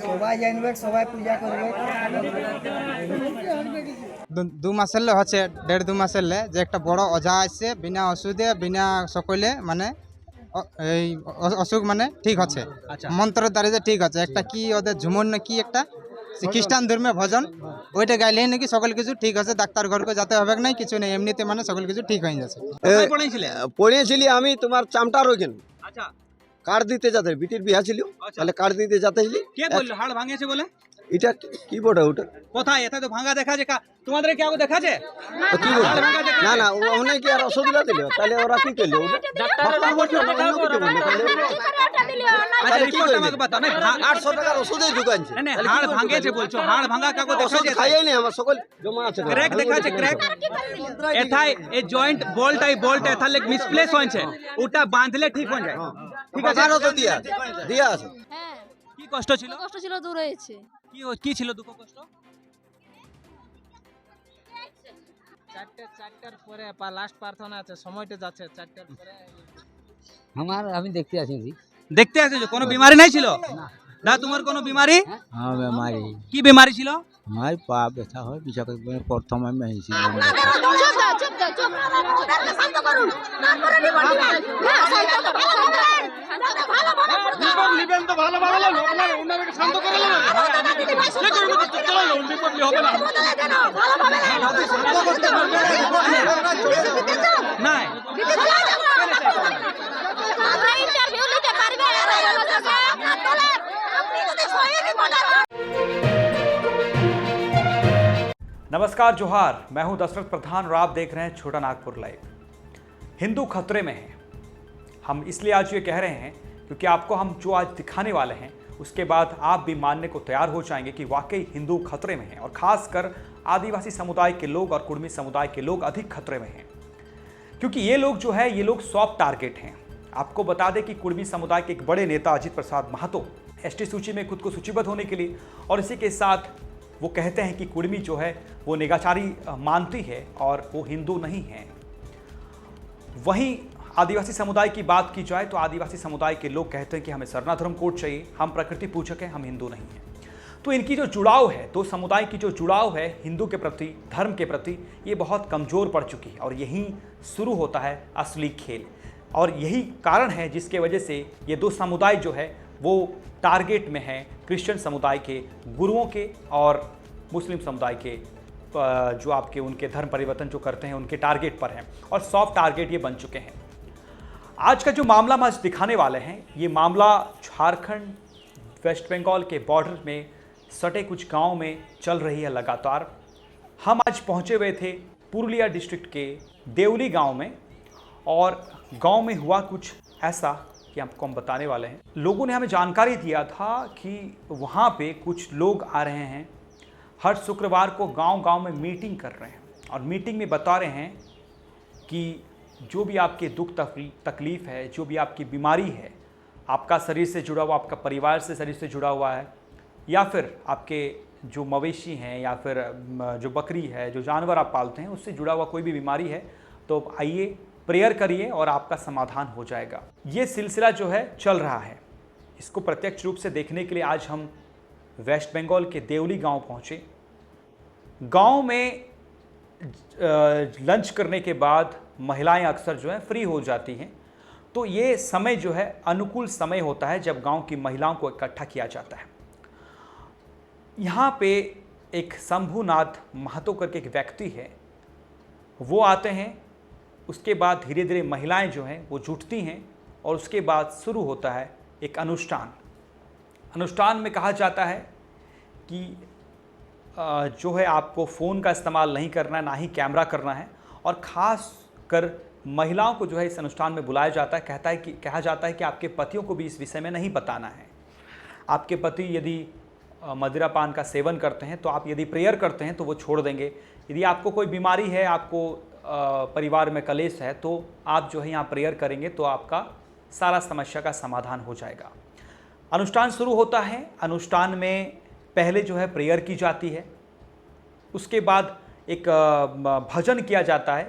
সবাই জানবে, সবাই পূজা করবে। দু মাসের হচ্ছে 1.5-2 মাসের যে একটা বড় অজা আসছে বিনা ওষুধে বিনা সকলে মানে এই অসুখ মানে ঠিক হচ্ছে, মন্ত্রের দ্বারা যে ঠিক হচ্ছে। একটা কি ওদের ঝুমন না কি একটা খ্রিস্টান ধর্মে ভজন, ওইটা গাইলেই নাকি সকল কিছু ঠিক আছে, ডাক্তার ঘরকে যেতে হবে নাই, কিছু নেই, এমনিতে মানে সকল কিছু ঠিক হয়ে যাচ্ছে। পড়িয়েছিলি আমি তোমার চামটার ওইখানে আচ্ছা কার্ড দিতে যেতে, বিটির বিহা ছিল, তাহলে কার্ড দিতে যেতে কে বললো হাড় ভাঙিয়েছে বলে? এটা কি বটে ওটা কোথায়? এটা তো ভাঙা দেখা যে তোমাদের কি আগে দেখাছে? তো কি বলবো? না না ওখানে কি আর ওষুধ দিল, তাহলে ওরা কি করলো? আচ্ছা রিপোর্ট আমাকে বাতাও না। 800 টাকার ওষুধেই ঢুকাইছে। না হাড় ভাঙিয়েছে বলছো, হাড় ভাঙা কাগজ ওষুধ দেখাছে? খাইয়াই নেই, আমার সকল জমা আছে। ক্র্যাক দেখাছে, ক্র্যাক এথায় এই জয়েন্ট বোল্ট এথার লেগ মিসপ্লেস হয়েছে, ওটা বাঁধলে ঠিক হয়ে যায়। ঠিক আছে, আরো তো দিয়া আছে। হ্যাঁ, কি কষ্ট ছিল? কষ্ট ছিল, দূর হয়েছে। কি ছিল দুঃখ কষ্ট? চারটার পরে লাস্ট প্রার্থনা আছে, সময়টা যাচ্ছে 4টার পরে। আমি দেখতে আসি। দেখতে আসছো? কোনো বিমারি নাই ছিল? না তোমার কোনো বিমারি? হ্যাঁ, বেমারি। কি বিমারি ছিল? আমার পা ব্যথা হয়, বিশাখ প্রথম আমি এসেছি। নাই नमस्कार, जोहार। मैं हूं दशरथ प्रधान और आप देख रहे हैं छोटा नागपुर लाइव। हिंदू खतरे में है, हम इसलिए आज ये कह रहे हैं क्योंकि आपको हम जो आज दिखाने वाले हैं उसके बाद आप भी मानने को तैयार हो जाएंगे कि वाकई हिंदू खतरे में हैं, और खासकर आदिवासी समुदाय के लोग और कुर्मी समुदाय के लोग अधिक खतरे में हैं, क्योंकि ये लोग जो है ये लोग सॉफ्ट टारगेट हैं। आपको बता दें कि कुर्मी समुदाय के एक बड़े नेता अजित प्रसाद महतो एसटी सूची में खुद को सूचीबद्ध होने के लिए, और इसी के साथ वो कहते हैं कि कुर्मी जो है वो निगाचारी मानती है और वो हिंदू नहीं है। वहीं आदिवासी समुदाय की बात की जाए तो आदिवासी समुदाय के लोग कहते हैं कि हमें सरना धर्म कोड चाहिए, हम प्रकृति पूजक हैं, हम हिंदू नहीं हैं। तो इनकी जो जुड़ाव है, दो समुदाय की जो जुड़ाव है हिंदू के प्रति, धर्म के प्रति, ये बहुत कमज़ोर पड़ चुकी है, और यहीं शुरू होता है असली खेल। और यही कारण है जिसके वजह से ये दो समुदाय जो है वो टारगेट में है क्रिश्चियन समुदाय के गुरुओं के और मुस्लिम समुदाय के जो आपके उनके धर्म परिवर्तन जो करते हैं उनके टारगेट पर हैं, और सॉफ्ट टारगेट ये बन चुके हैं। आज का जो मामला हम आज दिखाने वाले हैं, ये मामला झारखंड वेस्ट बंगाल के बॉर्डर में सटे कुछ गांव में चल रही है लगातार। हम आज पहुंचे हुए थे पुरुलिया डिस्ट्रिक्ट के देवली गांव में, और गांव में हुआ कुछ ऐसा कि आपको हम बताने वाले हैं। लोगों ने हमें जानकारी दिया था कि वहाँ पे कुछ लोग आ रहे हैं, हर शुक्रवार को गांव-गांव में मीटिंग कर रहे हैं, और मीटिंग में बता रहे हैं कि जो भी आपके दुख तकलीफ़ है, जो भी आपकी बीमारी है, आपका शरीर से जुड़ा हुआ, आपका परिवार से शरीर से जुड़ा हुआ है, या फिर आपके जो मवेशी हैं, या फिर जो बकरी है, जो जानवर आप पालते हैं, उससे जुड़ा हुआ कोई भी बीमारी है, तो आइए प्रेयर करिए और आपका समाधान हो जाएगा। ये सिलसिला जो है चल रहा है। इसको प्रत्यक्ष रूप से देखने के लिए आज हम वेस्ट बंगाल के देवली गांव पहुंचे। गांव में लंच करने के बाद महिलाएं अक्सर जो है फ्री हो जाती हैं, तो ये समय जो है अनुकूल समय होता है जब गांव की महिलाओं को इकट्ठा किया जाता है। यहाँ पे एक शंभुनाथ महतो करके एक व्यक्ति है, वो आते हैं। उसके बाद धीरे धीरे महिलाएं जो हैं वो जुटती हैं, और उसके बाद शुरू होता है एक अनुष्ठान में कहा जाता है कि जो है आपको फ़ोन का इस्तेमाल नहीं करना है, ना ही कैमरा करना है, और ख़ास कर महिलाओं को जो है इस अनुष्ठान में बुलाया जाता है। कहा जाता है कि आपके पतियों को भी इस विषय में नहीं बताना है। आपके पति यदि मदिरा पान का सेवन करते हैं तो आप यदि प्रेयर करते हैं तो वो छोड़ देंगे। यदि आपको कोई बीमारी है, आपको परिवार में कलेश है, तो आप जो है यहाँ प्रेयर करेंगे तो आपका सारा समस्या का समाधान हो जाएगा। अनुष्ठान शुरू होता है। अनुष्ठान में पहले जो है प्रेयर की जाती है, उसके बाद एक भजन किया जाता है,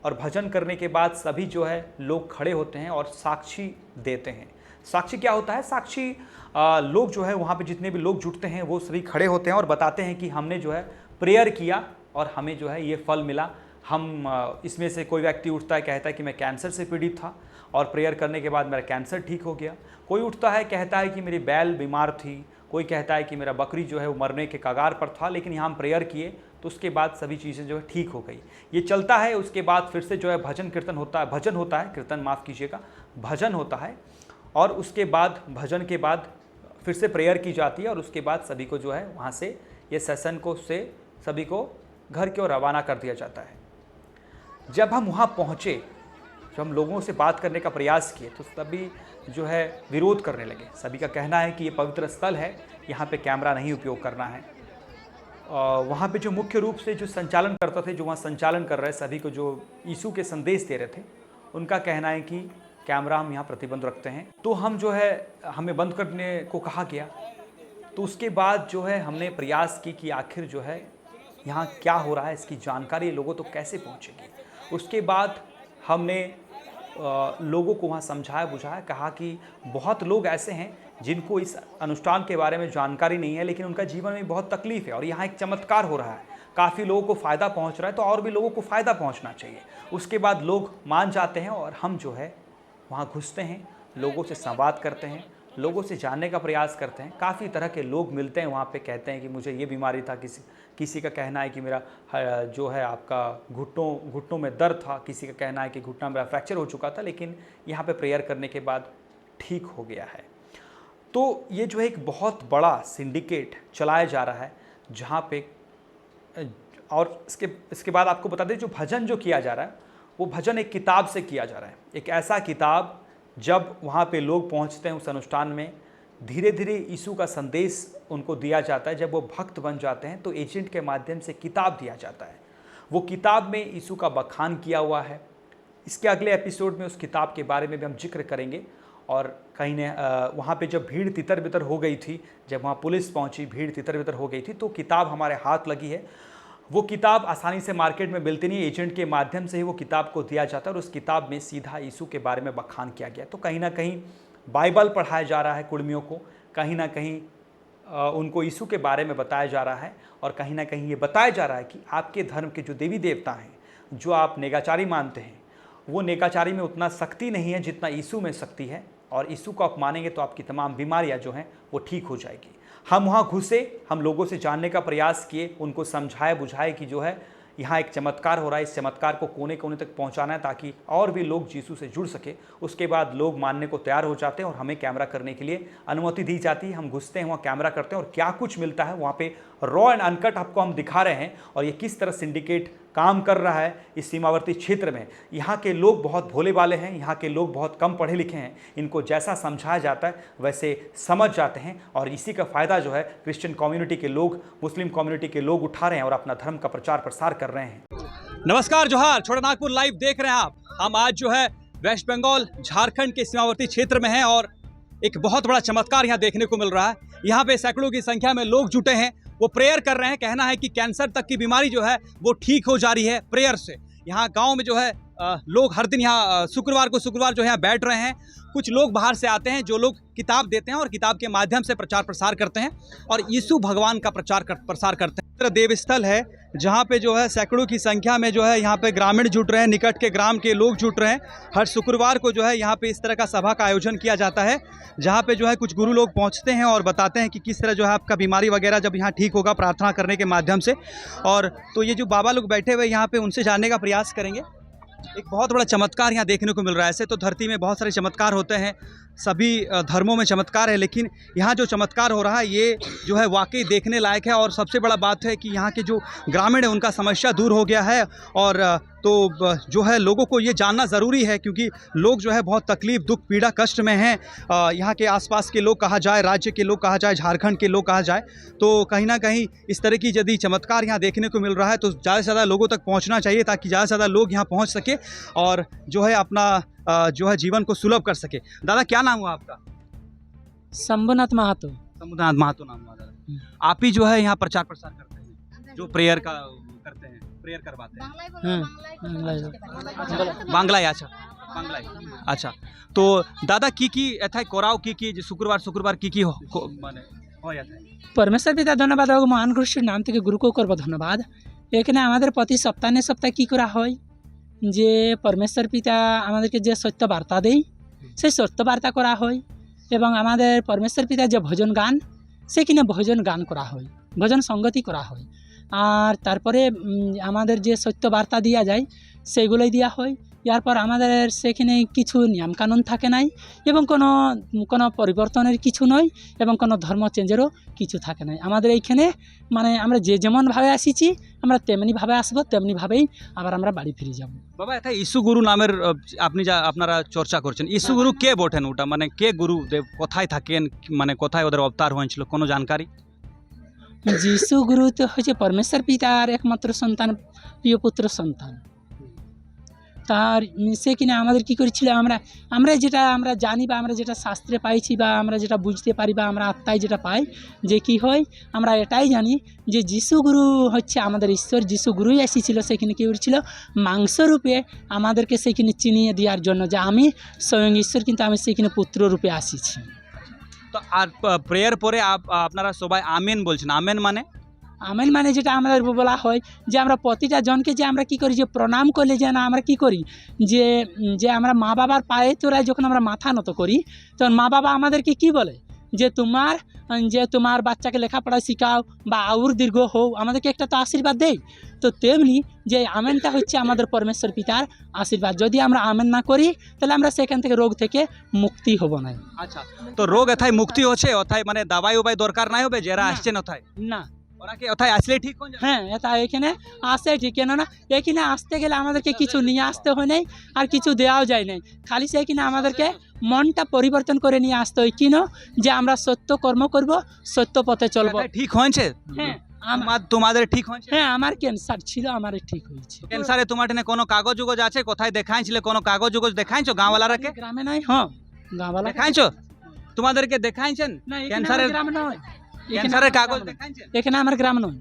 और भजन करने के बाद सभी जो है लोग खड़े होते हैं और साक्षी देते हैं। साक्षी क्या होता है? साक्षी लोग जो है वहाँ पे जितने भी लोग जुटते हैं वो सभी खड़े होते हैं और बताते हैं कि हमने जो है प्रेयर किया और हमें जो है ये फल मिला। हम इसमें से कोई व्यक्ति उठता है, कहता है कि मैं कैंसर से पीड़ित था और प्रेयर करने के बाद मेरा कैंसर ठीक हो गया। कोई उठता है, कहता है कि मेरी बैल बीमार थी। कोई कहता है कि मेरा बकरी जो है वो मरने के कगार पर था, लेकिन यहाँ हम प्रेयर किए तो उसके बाद सभी चीज़ें जो है ठीक हो गई। ये चलता है। उसके बाद फिर से जो है भजन कीर्तन होता है, भजन होता है, कीर्तन माफ़ कीजिएगा, भजन होता है। और उसके बाद भजन के बाद फिर से प्रेयर की जाती है और उसके बाद सभी को जो है वहाँ से ये सेशन को से सभी को घर की ओर रवाना कर दिया जाता है। जब हम वहाँ पहुँचे, जब हम लोगों से बात करने का प्रयास किए तो सभी जो है विरोध करने लगे। सभी का कहना है कि ये पवित्र स्थल है, यहाँ पे कैमरा नहीं उपयोग करना है। वहाँ पे जो मुख्य रूप से जो संचालन करता थे, जो वहाँ संचालन कर रहे सभी को जो यीशु के संदेश दे रहे थे, उनका कहना है कि कैमरा हम यहाँ प्रतिबंध रखते हैं। तो हम जो है हमें बंद करने को कहा गया। तो उसके बाद जो है हमने प्रयास की कि आखिर जो है यहाँ क्या हो रहा है, इसकी जानकारी लोगों तो कैसे पहुँचेगी। उसके बाद हमने लोगों को वहाँ समझाया बुझाया, कहा कि बहुत लोग ऐसे हैं जिनको इस अनुष्ठान के बारे में जानकारी नहीं है, लेकिन उनका जीवन में बहुत तकलीफ है और यहाँ एक चमत्कार हो रहा है, काफ़ी लोगों को फ़ायदा पहुँच रहा है, तो और भी लोगों को फ़ायदा पहुँचना चाहिए। उसके बाद लोग मान जाते हैं और हम जो है वहाँ घुसते हैं, लोगों से संवाद करते हैं, लोगों से जानने का प्रयास करते हैं। काफ़ी तरह के लोग मिलते हैं वहाँ पे, कहते हैं कि मुझे ये बीमारी था, किसी का कहना है कि मेरा जो है आपका घुटनों में दर्द था, किसी का कहना है कि घुटना मेरा फ्रैक्चर हो चुका था, लेकिन यहाँ पे प्रेयर करने के बाद ठीक हो गया है। तो ये जो है एक बहुत बड़ा सिंडिकेट चलाया जा रहा है जहाँ पे, और इसके बाद आपको बता दें जो भजन जो किया जा रहा है वो भजन एक किताब से किया जा रहा है। एक ऐसा किताब, जब वहाँ पे लोग पहुँचते हैं उस अनुष्ठान में, धीरे धीरे यीशु का संदेश उनको दिया जाता है। जब वो भक्त बन जाते हैं तो एजेंट के माध्यम से किताब दिया जाता है। वो किताब में यीशु का बखान किया हुआ है। इसके अगले एपिसोड में उस किताब के बारे में भी हम जिक्र करेंगे। और कहीं ने वहाँ पे जब भीड़ तितर बितर हो गई थी, जब वहाँ पुलिस पहुँची, भीड़ तितर बितर हो गई थी, तो किताब हमारे हाथ लगी है। वो किताब आसानी से मार्केट में मिलती नहीं, एजेंट के माध्यम से ही वो किताब को दिया जाता है और उस किताब में सीधा यीशु के बारे में बखान किया गया। तो कहीं ना कहीं बाइबल पढ़ाया जा रहा है कुड़मियों को, कहीं ना कहीं उनको यीशु के बारे में बताया जा रहा है और कहीं ना कहीं ये बताया जा रहा है कि आपके धर्म के जो देवी देवता हैं, जो आप नेगाचारी मानते हैं, वो नेगाचारी में उतना शक्ति नहीं है जितना यीशु में शक्ति है, और यीशु को आप मानेंगे तो आपकी तमाम बीमारियां जो हैं वो ठीक हो जाएगी। हम वहाँ घुसे, हम लोगों से जानने का प्रयास किए, उनको समझाए बुझाए कि जो है यहाँ एक चमत्कार हो रहा है, इस चमत्कार को कोने कोने तक पहुँचाना है ताकि और भी लोग यीशु से जुड़ सके। उसके बाद लोग मानने को तैयार हो जाते हैं और हमें कैमरा करने के लिए अनुमति दी जाती है। हम घुसते हैं, वहाँ कैमरा करते हैं और क्या कुछ मिलता है वहाँ पे रॉ एंड अनकट आपको हम दिखा रहे हैं, और ये किस तरह सिंडिकेट काम कर रहा है इस सीमावर्ती क्षेत्र में। यहाँ के लोग बहुत भोले वाले हैं, यहाँ के लोग बहुत कम पढ़े लिखे हैं, इनको जैसा समझाया जाता है वैसे समझ जाते हैं, और इसी का फ़ायदा जो है क्रिश्चियन कम्युनिटी के लोग, मुस्लिम कम्युनिटी के लोग उठा रहे हैं और अपना धर्म का प्रचार प्रसार कर रहे हैं। नमस्कार, जोहार, छोटा नागपुर लाइव देख रहे हैं आप। हम आज जो है वेस्ट बंगाल झारखंड के सीमावर्ती क्षेत्र में हैं और एक बहुत बड़ा चमत्कार यहाँ देखने को मिल रहा है। यहाँ पे सैकड़ों की संख्या में लोग जुटे हैं, वो प्रेयर कर रहे हैं। कहना है कि कैंसर तक की बीमारी जो है वो ठीक हो जा रही है प्रेयर से। यहाँ गांव में जो है लोग हर दिन यहाँ शुक्रवार जो है यहाँ बैठ रहे हैं। कुछ लोग बाहर से आते हैं जो लोग किताब देते हैं और किताब के माध्यम से प्रचार प्रसार करते हैं और यीशु भगवान का प्रसार करते हैं। देवस्थल है जहाँ पे जो है सैकड़ों की संख्या में जो है यहाँ पे ग्रामीण जुट रहे हैं, निकट के ग्राम के लोग जुट रहे हैं। हर शुक्रवार को जो है यहाँ पे इस तरह का सभा का आयोजन किया जाता है, जहाँ पे जो है कुछ गुरु लोग पहुँचते हैं और बताते हैं कि किस तरह जो है आपका बीमारी वगैरह जब यहाँ ठीक होगा प्रार्थना करने के माध्यम से। और तो ये जो बाबा लोग बैठे हुए यहाँ पे, उनसे जानने का प्रयास करेंगे। एक बहुत बड़ा चमत्कार यहाँ देखने को मिल रहा है। ऐसे तो धरती में बहुत सारे चमत्कार होते हैं, सभी धर्मों में चमत्कार है, लेकिन यहाँ जो चमत्कार हो रहा है ये जो है वाकई देखने लायक है। और सबसे बड़ा बात है कि यहाँ के जो ग्रामीण है उनका समस्या दूर हो गया है। और तो जो है लोगों को ये जानना ज़रूरी है, क्योंकि लोग जो है बहुत तकलीफ़, दुख, पीड़ा, कष्ट में हैं। यहाँ के आसपास के लोग कहा जाए, राज्य के लोग कहा जाए, झारखंड के लोग कहा जाए, तो कहीं ना कहीं इस तरह की यदि चमत्कार यहाँ देखने को मिल रहा है तो ज़्यादा से ज़्यादा लोगों तक पहुँचना चाहिए, ताकि ज़्यादा से ज़्यादा लोग यहाँ पहुँच सके और जो है अपना जो है जीवन को सुलभ कर सके। दादा, क्या नाम हुआ आपका? शंभुनाथ महातो। शंभुनाथ महातो नाम हुआ दादा। आप ही जो है यहाँ प्रचार प्रसार करते हैं, जो प्रेयर का करते हैं, प्रेयर करवाते हैं। बांग्ला। अच्छा, বাংলায়। আচ্ছা, তো দাদা কি এথায় করাও কি যে শুক্রবার কি মানে হয় এথায়? परमेश्वर पिता धन्यवाद এবং মহান গুরুর নাম থেকে গুরুকেও করবো ধন্যবাদ। এখানে আমাদের প্রতি সপ্তাহে কি করা হয় যে পরমেশ্বর পিতা আমাদেরকে যে সত্য বার্তা দেয় সেই সত্য বার্তা করা হয় এবং আমাদের পরমেশ্বর পিতা যে ভজন গান সেখানে ভজন গান করা হয়, ভজন সঙ্গতি করা হয়। আর তারপরে আমাদের যে সত্য বার্তা দেওয়া যায় সেগুলোই দেওয়া হয়। এরপর আমাদের সেখানে কিছু নিয়মকানুন থাকে নাই এবং কোনো পরিবর্তনের কিছু নয় এবং কোনো ধর্ম চেঞ্জেরও কিছু থাকে নাই। আমাদের এইখানে মানে আমরা যে যেমনভাবে আসিছি আমরা তেমনিভাবে আসবো, তেমনিভাবেই আবার আমরা বাড়ি ফিরে যাব। বাবা এটা ইসু গুরু নামের আপনি যা আপনারা চর্চা করছেন, ইসু গুরু কে বটেন? ওটা মানে কে গুরুদেব, কোথায় থাকেন, মানে কোথায় ওদের অবতার হয়েছিল, কোনো জানকারি? যিশু গুরু তো হচ্ছে পরমেশ্বর পিতার একমাত্র সন্তান, প্রিয় পুত্র সন্তান। তার সে কিনা আমাদের কী করেছিল, আমরা যেটা আমরা জানি বা আমরা যেটা শাস্ত্রে পাইছি বা আমরা যেটা বুঝতে পারি বা আমরা আত্মায় যেটা পাই যে কি হয়, আমরা এটাই জানি যে যিশু গুরু হচ্ছে আমাদের ঈশ্বর। যিশু গুরুই এসেছিল সেখানে কী করেছিল, মাংসরূপে আমাদেরকে সেইখানে চিনিয়ে দেওয়ার জন্য যে আমি স্বয়ং ঈশ্বর, কিন্তু আমি সেইখানে পুত্র রূপে আসিছি। তো আর প্রেয়ার পরে আপনারা সবাই আমেন বলছেন, আমেন মানে? আমেন মানে যেটা আমাদের বলা হয় যে আমরা প্রতিটা জনকে যে আমরা কি করি, যে প্রণাম করলে যে না আমরা কি করি যে আমরা মা বাবার পায়ে তোরায় যখন আমরা মাথা নত করি তখন মা বাবা আমাদেরকে কি বলে যে তোমার বাচ্চাকে লেখাপড়া শেখাও বা আউর দীর্ঘ হও, আমাদেরকে একটা তো আশীর্বাদ দেয়। তো তেমনি যে আমেনটা হচ্ছে আমাদের পরমেশ্বর পিতার আশীর্বাদ। যদি আমরা আমেন না করি তাহলে আমরা সেখান থেকে রোগ থেকে মুক্তি হব না। আচ্ছা, তো রোগ এথায় মুক্তি হচ্ছে, অথায় মানে দাবাই উবাই দরকার নাই হবে যারা আসছেন ওথায়? না, ওরা কি ওথায় আসলে ঠিক হয়ে যাবে? হ্যাঁ, এটা এখানে আসে ঠিক, কেননা এখানে আসতে গেলে আমাদেরকে কিছু নিয়ে আসতে হয় নাই আর কিছু দেওয়াও যায় নাই, খালি সেইখানে আমাদেরকে মনটা পরিবর্তন করে নিয়ে আসতে হয় কিনো যে আমরা সত্য কর্ম করব, সত্য পথে চলবো। ঠিক হয়েছে? হ্যাঁ, তোমাদের ঠিক হয়েছে? হ্যাঁ, আমার ক্যান্সার ছিল, আমার ঠিক হয়েছে। ক্যান্সারে তোমার টেনে কোনো কাগজ উগজ আছে? কোথায় দেখাইছিলে? কোনো কাগজ উগজ দেখাইছো গাঁওয়ালারাকে? গ্রামে নাই, হ্যাঁ গাঁওয়ালা দেখাইছো? তোমাদেরকে দেখাইছেন ক্যান্সারের গ্রাম নয়, ক্যান্সারের কাগজ দেখাইছেন? এখানে আমার গ্রাম নয়।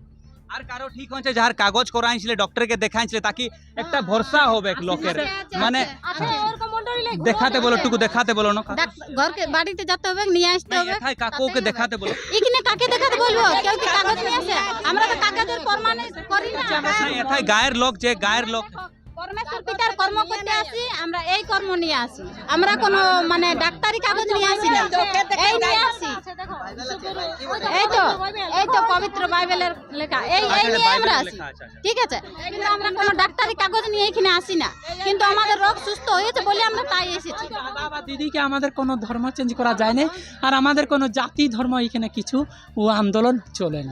আর কারো ঠিক হয়েছে যার কাগজ করাইছিলে, ডক্টরকে দেখাইছিলে, তাকি একটা ভরসা হবে লোকের, মানে দেখাতে বলো, টুকু দেখাতে বলো না, ঘরকে বাড়িতে যেতে হবে, নিয়ে আসতে হবে। এথায় কাকুকে দেখাতে বলো। এখানে কাকে দেখাতে বলবো? কেউ কি কাগজ নিয়ে আসে? আমরা তো কাগজের প্রমাণ করি না। এথায় গায়ের লোক, যে গায়ের লোক পরমেশ্বর পিতার কর্ম করতে আসি, আমরা এই কর্ম নিয়ে আসি, আমরা কোনো মানে ডাক্তারি কাগজ নিয়ে আসি না, এই নিয়ে আসি। এই তো পবিত্র বাইবেলের লেখা, এই নিয়ে আমরা আসি, ঠিক আছে? কিন্তু আমরা কোনো ডাক্তারি কাগজ নিয়ে এখানে আসি না, কিন্তু আমাদের রোগ সুস্থ হয়েছে বলে আমরা তাই এসেছি। বাবা দিদিকে আমাদের কোনো ধর্ম চেঞ্জ করা যায় না আর আমাদের কোনো জাতি ধর্ম এখানে কিছু আন্দোলন চলে না।